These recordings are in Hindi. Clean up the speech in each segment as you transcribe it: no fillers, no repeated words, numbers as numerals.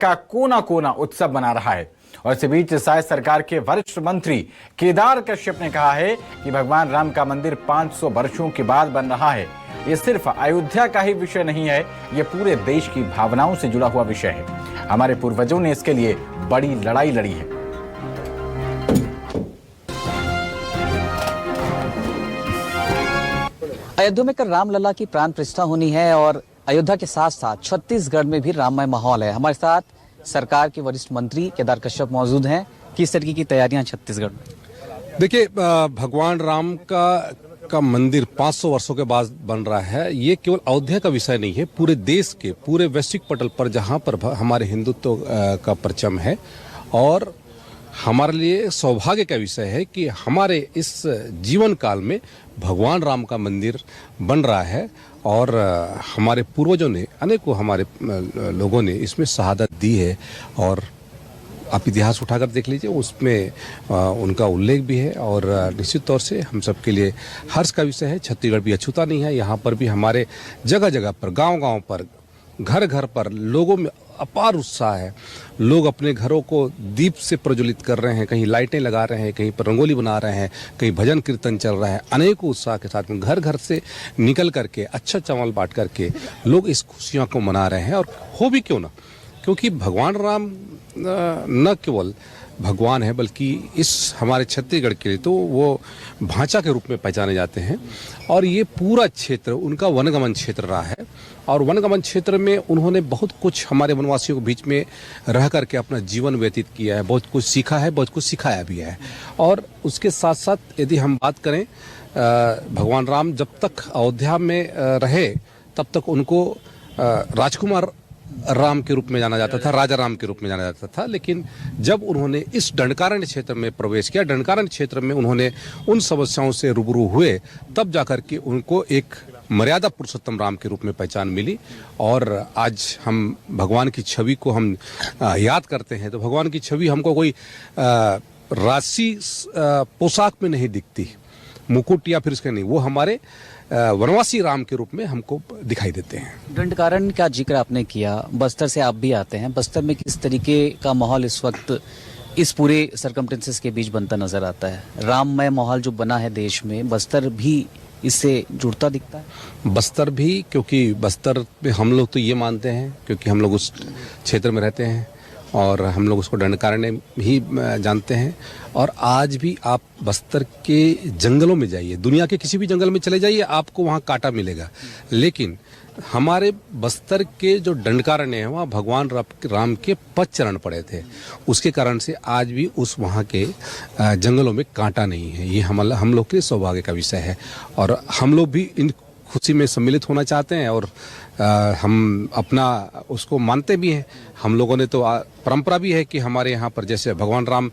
का कोना कोना उत्सव मना रहा है। और इसी बीच शायद सरकार के वरिष्ठ मंत्री केदार कश्यप ने कहा है कि भगवान राम का मंदिर 500 वर्षों के बाद बन रहा है। ये सिर्फ अयोध्या का ही विषय नहीं है, ये पूरे देश की भावनाओं से जुड़ा हुआ विषय है। हमारे पूर्वजों ने इसके लिए बड़ी लड़ाई लड़ी है। अयोध्या में कल रामलला की प्राण प्रतिष्ठा होनी है और अयोध्या के साथ साथ छत्तीसगढ़ में भी राममय माहौल है। हमारे साथ सरकार के वरिष्ठ मंत्री केदार कश्यप मौजूद हैं। किस तरीके की तैयारियां छत्तीसगढ़ में? देखिए, भगवान राम का मंदिर 500 वर्षों के बाद बन रहा है। ये केवल अयोध्या का विषय नहीं है, पूरे देश के, पूरे वैश्विक पटल पर जहां पर हमारे हिंदुत्व का परचम है। और हमारे लिए सौभाग्य का विषय है कि हमारे इस जीवन काल में भगवान राम का मंदिर बन रहा है। और हमारे पूर्वजों ने, अनेकों हमारे लोगों ने इसमें शहादत दी है। और आप इतिहास उठाकर देख लीजिए, उसमें उनका उल्लेख भी है। और निश्चित तौर से हम सब के लिए हर्ष का विषय है। छत्तीसगढ़ भी अछूता नहीं है। यहाँ पर भी हमारे जगह जगह पर, गांव-गांव पर, घर घर पर लोगों में अपार उत्साह है। लोग अपने घरों को दीप से प्रज्वलित कर रहे हैं, कहीं लाइटें लगा रहे हैं, कहीं पर रंगोली बना रहे हैं, कहीं भजन कीर्तन चल रहा है। अनेकों उत्साह के साथ में घर घर से निकल करके, अच्छा चावल बांट करके लोग इस खुशियों को मना रहे हैं। और हो भी क्यों ना, क्योंकि भगवान राम न केवल भगवान है, बल्कि इस हमारे छत्तीसगढ़ के लिए तो वो भांचा के रूप में पहचाने जाते हैं। और ये पूरा क्षेत्र उनका वनगमन क्षेत्र रहा है। और वनगमन क्षेत्र में उन्होंने बहुत कुछ हमारे वनवासियों के बीच में रह करके अपना जीवन व्यतीत किया है, बहुत कुछ सीखा है, बहुत कुछ सिखाया भी है। और उसके साथ साथ यदि हम बात करें, भगवान राम जब तक अयोध्या में रहे तब तक उनको राजकुमार राम के रूप में जाना जाता था, राजा राम के रूप में जाना जाता था। लेकिन जब उन्होंने इस दंडकारण्य क्षेत्र में प्रवेश किया, दंडकारण्य क्षेत्र में उन्होंने उन समस्याओं से रूबरू हुए, तब जाकर के उनको एक मर्यादा पुरुषोत्तम राम के रूप में पहचान मिली। और आज हम भगवान की छवि को हम याद करते हैं तो भगवान की छवि हमको कोई राशि पोशाक में नहीं दिखती, मुकुट या फिर इसके नहीं, वो हमारे वनवासी राम के रूप में हमको दिखाई देते हैं। दंडकारण्य का जिक्र आपने किया, बस्तर से आप भी आते हैं। बस्तर में किस तरीके का माहौल इस वक्त इस पूरे सर्कमस्टेंसेस के बीच बनता नजर आता है? राममय माहौल जो बना है देश में, बस्तर भी इससे जुड़ता दिखता है? बस्तर भी, क्योंकि बस्तर में हम लोग तो ये मानते हैं, क्योंकि हम लोग उस क्षेत्र में रहते हैं और हम लोग उसको दंडकारण्य ही जानते हैं। और आज भी आप बस्तर के जंगलों में जाइए, दुनिया के किसी भी जंगल में चले जाइए, आपको वहाँ कांटा मिलेगा। लेकिन हमारे बस्तर के जो दंडकारण्य है, वहाँ भगवान राम के 5 चरण पड़े थे। उसके कारण से आज भी उस वहाँ के जंगलों में कांटा नहीं है। ये हम लोग के सौभाग्य का विषय है। और हम लोग भी इन खुशी में सम्मिलित होना चाहते हैं और हम अपना उसको मानते भी हैं। हम लोगों ने तो परंपरा भी है कि हमारे यहाँ पर जैसे भगवान राम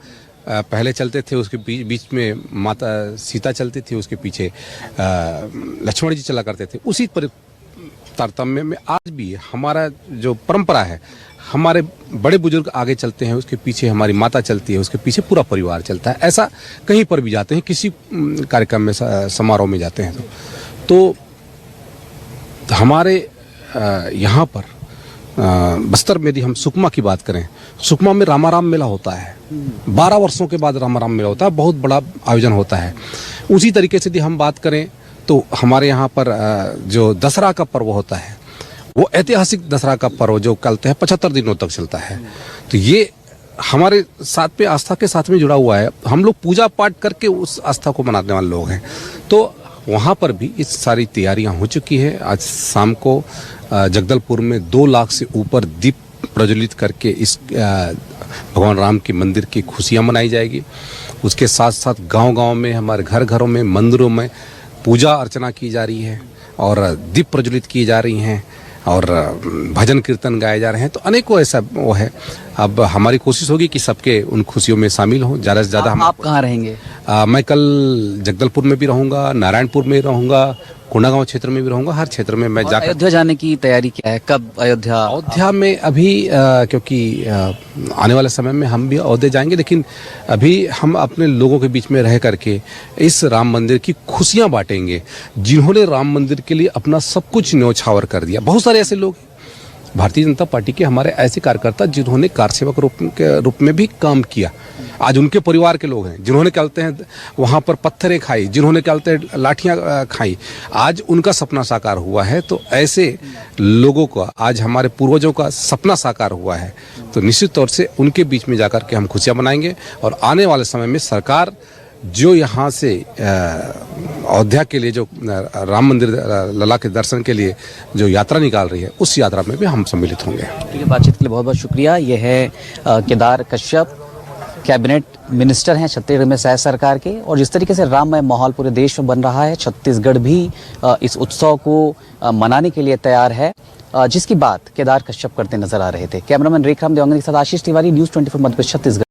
पहले चलते थे, उसके बीच में माता सीता चलती थी, उसके पीछे लक्ष्मण जी चला करते थे। उसी तारतम्य में आज भी हमारा जो परंपरा है, हमारे बड़े बुजुर्ग आगे चलते हैं, उसके पीछे हमारी माता चलती है, उसके पीछे पूरा परिवार चलता है। ऐसा कहीं पर भी जाते हैं, किसी कार्यक्रम में, समारोह में जाते हैं तो हमारे यहाँ पर बस्तर में यदि हम सुकमा की बात करें, सुकमा में रामाराम मेला होता है। 12 वर्षों के बाद रामाराम मेला होता है, बहुत बड़ा आयोजन होता है। उसी तरीके से यदि हम बात करें तो हमारे यहाँ पर जो दशहरा का पर्व होता है, वो ऐतिहासिक दशहरा का पर्व जो कहते हैं 75 दिनों तक चलता है। तो ये हमारे साथ पे आस्था के साथ में जुड़ा हुआ है। हम लोग पूजा पाठ करके उस आस्था को मनाने वाले लोग हैं। तो वहाँ पर भी इस सारी तैयारियां हो चुकी है। आज शाम को जगदलपुर में 2 लाख से ऊपर दीप प्रज्वलित करके इस भगवान राम के मंदिर की खुशियां मनाई जाएगी। उसके साथ साथ गांव-गांव में, हमारे घर-घरों में, मंदिरों में पूजा अर्चना की जा रही है और दीप प्रज्वलित की जा रही हैं और भजन कीर्तन गाए जा रहे हैं। तो अनेकों ऐसा वो है। अब हमारी कोशिश होगी कि सबके उन खुशियों में शामिल हों, ज़्यादा से ज़्यादा। आप कहाँ रहेंगे? मैं कल जगदलपुर में भी रहूँगा, नारायणपुर में रहूँगा, कोंडागांव क्षेत्र में भी रहूँगा। हर क्षेत्र में मैं जाकर। अयोध्या जाने की तैयारी क्या है? कब अयोध्या में अभी क्योंकि आने वाले समय में हम भी अयोध्या जाएंगे, लेकिन अभी हम अपने लोगों के बीच में रह करके इस राम मंदिर की खुशियां बांटेंगे, जिन्होंने राम मंदिर के लिए अपना सब कुछ न्यौछावर कर दिया। बहुत सारे ऐसे लोग भारतीय जनता पार्टी के हमारे ऐसे कार्यकर्ता जिन्होंने कार सेवक के रूप में भी काम किया, आज उनके परिवार के लोग हैं, जिन्होंने क्या बोलते हैं वहाँ पर पत्थरें खाई, जिन्होंने क्या बोलते हैं लाठियाँ खाई, आज उनका सपना साकार हुआ है। तो ऐसे लोगों का आज हमारे पूर्वजों का सपना साकार हुआ है, तो निश्चित तौर से उनके बीच में जाकर के हम खुशियाँ मनाएंगे। और आने वाले समय में सरकार जो यहाँ से अयोध्या के लिए जो राम मंदिर लला के दर्शन के लिए जो यात्रा निकाल रही है, उस यात्रा में भी हम सम्मिलित होंगे। ठीक है, बातचीत के लिए बहुत बहुत शुक्रिया। ये है केदार कश्यप, कैबिनेट मिनिस्टर हैं छत्तीसगढ़ में सह सरकार के। और जिस तरीके से राममय माहौल पूरे देश में बन रहा है, छत्तीसगढ़ भी इस उत्सव को मनाने के लिए तैयार है, जिसकी बात केदार कश्यप करते नजर आ रहे थे। कैमरामैन रेखराम देवांगन के साथ आशीष तिवारी, न्यूज़ 24 मध्य प्रदेश, छत्तीसगढ़।